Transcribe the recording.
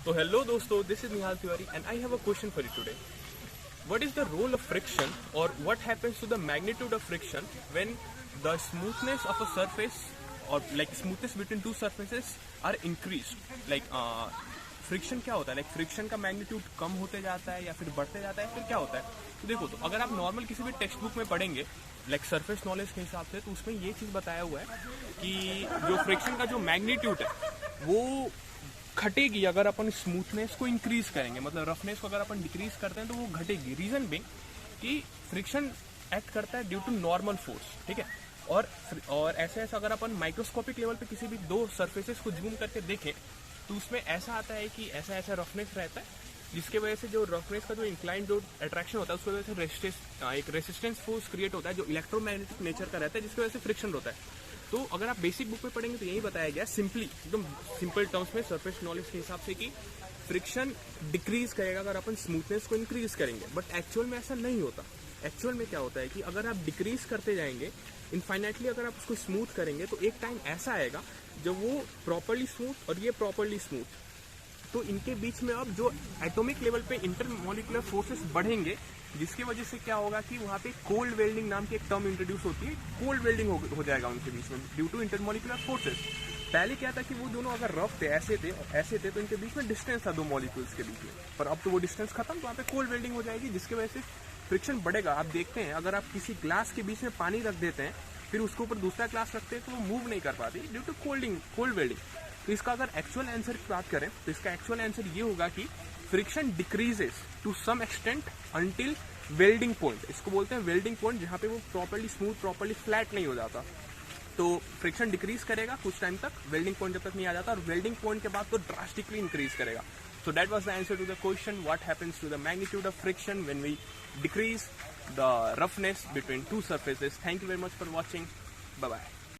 तो हेलो दोस्तों, this is Nihal Tiwari and I have a question for you today. What is the role of friction, or what happens to the magnitude of friction when the smoothness of a surface or like smoothness between two surfaces are increased? Like friction क्या होता है? Like friction का magnitude कम होते जाता है या फिर बढ़ते जाता है, फिर क्या होता है? तो देखो, तो अगर आप नॉर्मल किसी भी टेक्स्ट बुक में पढ़ेंगे लाइक सरफेस नॉलेज के हिसाब से, तो उसमें ये चीज़ बताया हुआ है कि जो फ्रिक्शन का जो मैग्नीट्यूड है वो घटेगी अगर अपन स्मूथनेस को इंक्रीज करेंगे. मतलब रफनेस को अगर अपन डिक्रीज करते हैं तो वो घटेगी. रीजन बिंग कि फ्रिक्शन एक्ट करता है ड्यू टू नॉर्मल फोर्स, ठीक है. और ऐसे अगर अपन माइक्रोस्कोपिक लेवल पे किसी भी दो सरफेसेस को जूम करके देखें तो उसमें ऐसा आता है कि ऐसा रफनेस रहता है, जिसके वजह से जो रफनेस का जो इंक्लाइन जो अट्रैक्शन होता है उसकी वजह से एक रेसिस्टेंस फोर्स क्रिएट होता है जो इलेक्ट्रोमैग्नेटिक नेचर का रहता है, जिसकी वजह से फ्रिक्शन होता है. तो अगर आप बेसिक बुक में पढ़ेंगे तो यही बताया गया सिंपली, एकदम सिंपल टर्म्स में सरफेस नॉलेज के हिसाब से, कि फ्रिक्शन डिक्रीज करेगा अगर अपन स्मूथनेस को इंक्रीज करेंगे. बट एक्चुअल में ऐसा नहीं होता. एक्चुअल में क्या होता है कि अगर आप डिक्रीज करते जाएंगे इनफाइनाइटली, अगर आप उसको स्मूथ करेंगे तो एक टाइम ऐसा आएगा जब वो प्रॉपरली स्मूथ और ये प्रॉपरली स्मूथ, तो इनके बीच में अब जो एटॉमिक लेवल पे इंटरमोलिकुलर फोर्सेस बढ़ेंगे, जिसकी वजह से क्या होगा कि वहाँ पे कोल्ड वेल्डिंग नाम की एक टर्म इंट्रोड्यूस होती है. कोल्ड वेल्डिंग हो जाएगा उनके बीच में ड्यू टू इंटरमोलिकुलर फोर्सेस. पहले क्या था कि वो दोनों अगर रफ थे, ऐसे थे तो इनके बीच में डिस्टेंस था दो मॉलिक्यूल्स के बीच में. पर अब तो वो डिस्टेंस खत्म, तो वहाँ पे कोल्ड वेल्डिंग हो जाएगी, जिसकी वजह से फ्रिक्शन बढ़ेगा. आप देखते हैं अगर आप किसी ग्लास के बीच में पानी रख देते हैं फिर उसके ऊपर दूसरा ग्लास रखते हैं तो वो मूव नहीं कर पाती ड्यू टू कोल्ड वेल्डिंग. तो इसका अगर एक्चुअल आंसर की बात करें तो इसका एक्चुअल आंसर ये होगा कि friction decreases to some extent until welding point. इसको बोलते हैं वेल्डिंग पॉइंट, जहाँ पे वो प्रॉपर्ली स्मूथ, प्रॉपर्ली फ्लैट नहीं हो जाता. तो फ्रिक्शन डिक्रीज करेगा कुछ टाइम तक, वेल्डिंग पॉइंट जब तक नहीं आ जाता, और वेल्डिंग पॉइंट के बाद तो ड्रास्टिकली इंक्रीज करेगा. So that was the answer to the question, what happens to the magnitude of friction when we decrease the roughness between two surfaces. Thank you very much for watching. Bye bye.